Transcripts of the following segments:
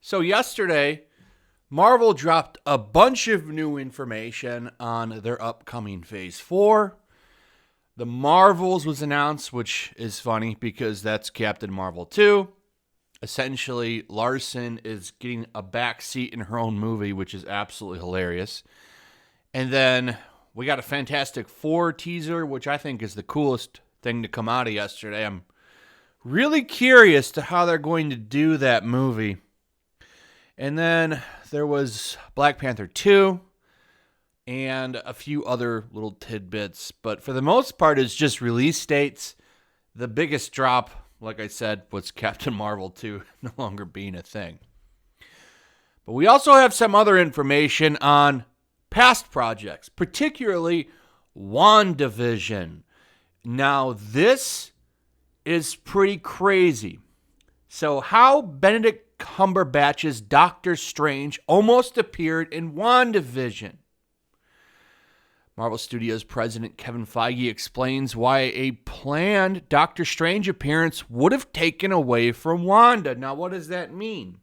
So yesterday, Marvel dropped a bunch of new information on their upcoming Phase 4. The Marvels was announced, which is funny because that's Captain Marvel 2. Essentially, Larson is getting a backseat in her own movie, which is absolutely hilarious. And then we got a Fantastic Four teaser, which I think is the coolest thing to come out of yesterday. I'm really curious to how they're going to do that movie. And then there was Black Panther 2 and a few other little tidbits. But for the most part, it's just release dates. The biggest drop, like I said, was Captain Marvel 2 no longer being a thing. But we also have some other information on past projects, particularly WandaVision. Now, this is pretty crazy. So how Benedict Cumberbatch's Doctor Strange almost appeared in WandaVision. Marvel Studios president Kevin Feige explains why a planned Doctor Strange appearance would have taken away from Wanda. Now, what does that mean?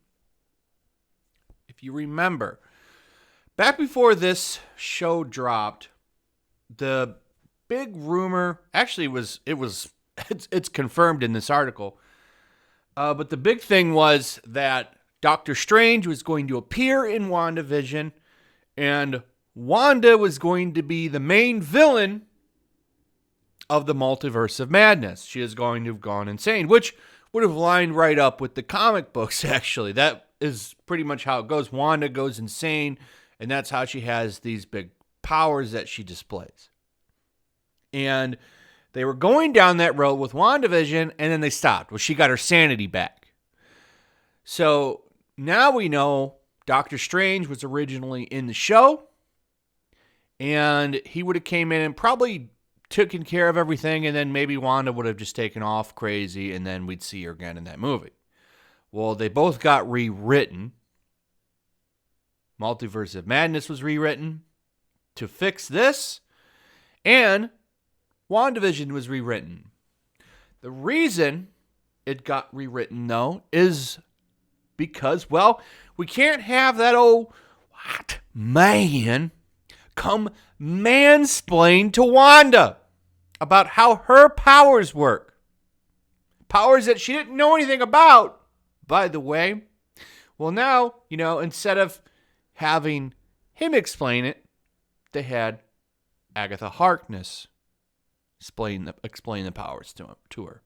If you remember, back before this show dropped, the big rumor, actually it's confirmed in this article, but the big thing was that Doctor Strange was going to appear in WandaVision, and Wanda was going to be the main villain of the Multiverse of Madness. She is going to have gone insane, which would have lined right up with the comic books, actually. That is pretty much how it goes. Wanda goes insane, and that's how she has these big powers that she displays. And they were going down that road with WandaVision, and then they stopped. Well, she got her sanity back. So now we know Doctor Strange was originally in the show, and he would have came in and probably taken care of everything, and then maybe Wanda would have just taken off crazy, and then we'd see her again in that movie. Well, they both got rewritten. Multiverse of Madness was rewritten to fix this, and WandaVision was rewritten. The reason it got rewritten, though, is because, well, we can't have that old white man come mansplain to Wanda about how her powers work. Powers that she didn't know anything about, by the way. Well, now, instead of having him explain it, they had Agatha Harkness explain the powers to her.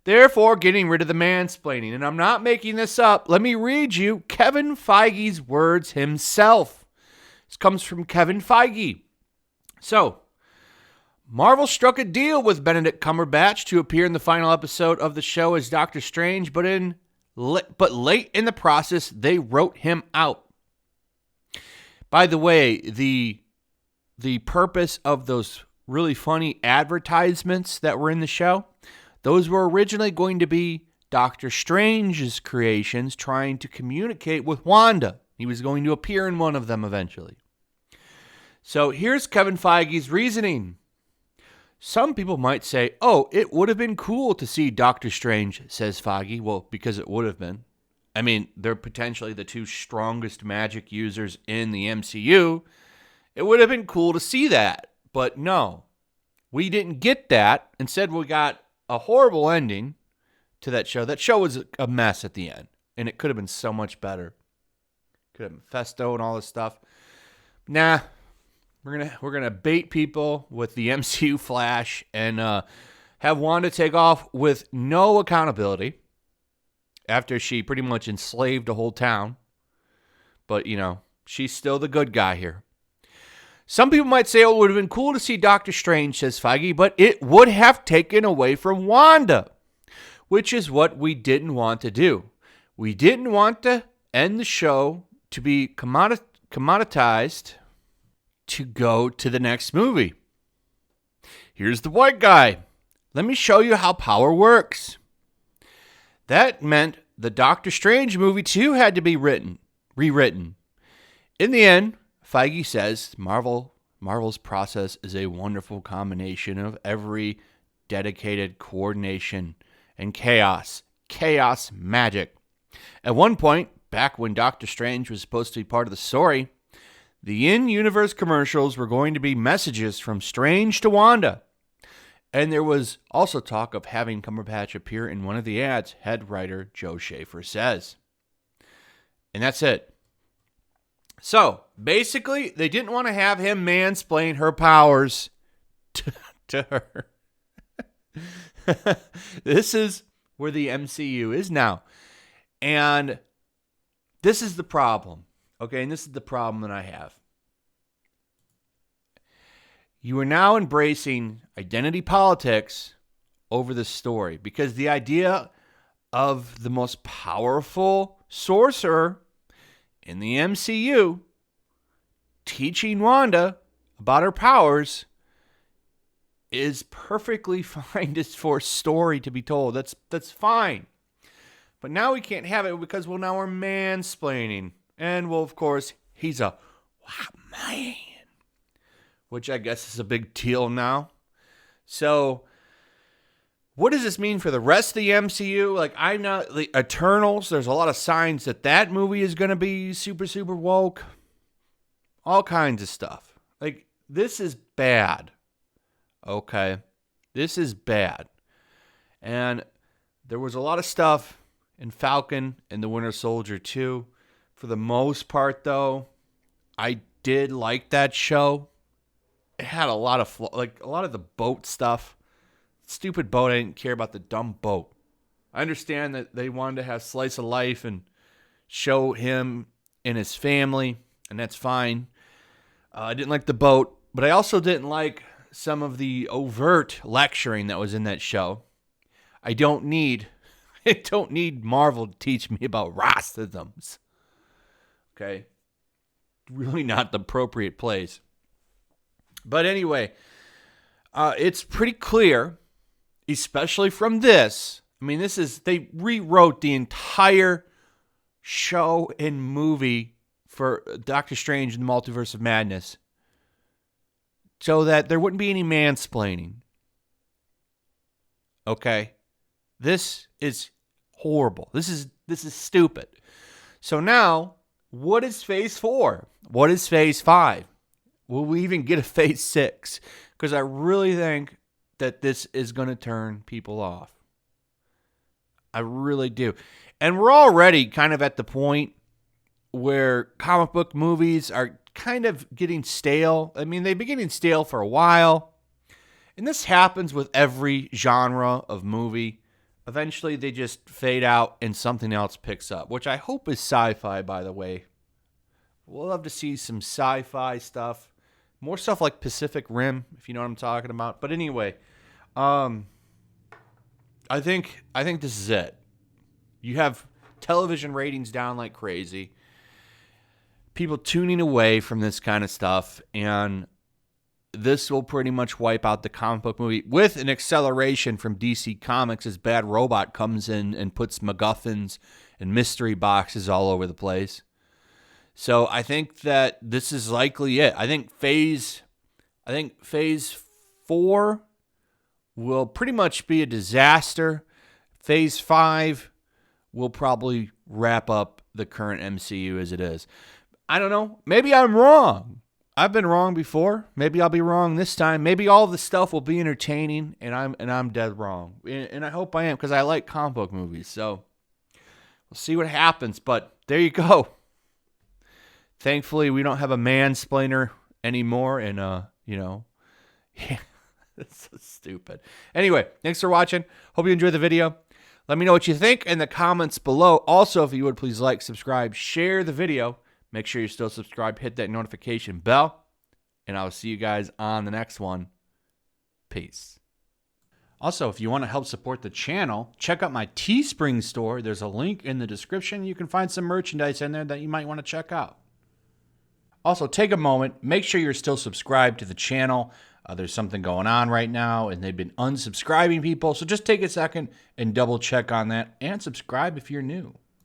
Therefore, getting rid of the mansplaining. And I'm not making this up. Let me read you Kevin Feige's words himself. This comes from Kevin Feige. So, Marvel struck a deal with Benedict Cumberbatch to appear in the final episode of the show as Doctor Strange, but late in the process, they wrote him out. By the way, the purpose of those really funny advertisements that were in the show, those were originally going to be Doctor Strange's creations trying to communicate with Wanda. He was going to appear in one of them eventually. So here's Kevin Feige's reasoning. Some people might say, oh, it would have been cool to see Doctor Strange, says Feige. Well, because it would have been. I mean, they're potentially the two strongest magic users in the MCU. It would have been cool to see that. But no, we didn't get that. Instead, we got a horrible ending to that show. That show was a mess at the end, and it could have been so much better. Could have been Festo and all this stuff. Nah, we're gonna bait people with the MCU Flash and have Wanda take off with no accountability after she pretty much enslaved a whole town. But she's still the good guy here. Some people might say, it would have been cool to see Doctor Strange, says Feige, but it would have taken away from Wanda, which is what we didn't want to do. We didn't want to end the show to be commoditized to go to the next movie. Here's the white guy. Let me show you how power works. That meant the Doctor Strange movie too had to be rewritten. In the end, Feige says Marvel's process is a wonderful combination of every dedicated coordination and chaos magic. At one point, back when Doctor Strange was supposed to be part of the story, the in-universe commercials were going to be messages from Strange to Wanda. And there was also talk of having Cumberbatch appear in one of the ads, head writer Joe Schaefer says. And that's it. So, basically, they didn't want to have him mansplain her powers to her. This is where the MCU is now. And this is the problem. Okay, and this is the problem that I have. You are now embracing identity politics over the story because the idea of the most powerful sorcerer in the MCU teaching Wanda about her powers is perfectly fine just for a story to be told. That's fine. But now we can't have it because, well, now we're mansplaining. And, well, of course, he's a white man, which I guess is a big deal now. So, what does this mean for the rest of the MCU? Like, I'm not, the Eternals, there's a lot of signs that movie is going to be super, super woke. All kinds of stuff. Like, this is bad. Okay? This is bad. And there was a lot of stuff in Falcon and the Winter Soldier too. For the most part, though, I did like that show. It had a lot of a lot of the boat stuff. Stupid boat. I didn't care about the dumb boat. I understand that they wanted to have slice of life and show him and his family, and that's fine. I didn't like the boat, but I also didn't like some of the overt lecturing that was in that show. I don't need Marvel to teach me about racisms. Okay? Really not the appropriate place. But anyway, it's pretty clear, especially from this. I mean, they rewrote the entire show and movie for Doctor Strange and the Multiverse of Madness so that there wouldn't be any mansplaining. Okay? This is horrible. This is stupid. So now, what is Phase 4? What is Phase 5? Will we even get a Phase 6? Because I really think that this is going to turn people off. I really do. And we're already kind of at the point where comic book movies are kind of getting stale. I mean, they've been getting stale for a while. And this happens with every genre of movie. Eventually, they just fade out and something else picks up, which I hope is sci-fi, by the way. We'll love to see some sci-fi stuff. More stuff like Pacific Rim, if you know what I'm talking about. But anyway, I think this is it. You have television ratings down like crazy. People tuning away from this kind of stuff, and this will pretty much wipe out the comic book movie with an acceleration from DC Comics as Bad Robot comes in and puts MacGuffins and mystery boxes all over the place. So I think that this is likely it. I think phase 4 will pretty much be a disaster. Phase 5 will probably wrap up the current MCU as it is. I don't know. Maybe I'm wrong. I've been wrong before. Maybe I'll be wrong this time. Maybe all the stuff will be entertaining, and I'm dead wrong. And I hope I am, because I like comic book movies. So we'll see what happens. But there you go. Thankfully, we don't have a mansplainer anymore, and yeah, that's so stupid. Anyway, thanks for watching. Hope you enjoyed the video. Let me know what you think in the comments below. Also, if you would, please like, subscribe, share the video. Make sure you're still subscribed. Hit that notification bell. And I'll see you guys on the next one. Peace. Also, if you want to help support the channel, check out my Teespring store. There's a link in the description. You can find some merchandise in there that you might want to check out. Also, take a moment. Make sure you're still subscribed to the channel. There's something going on right now, and they've been unsubscribing people. So just take a second and double check on that. And subscribe if you're new.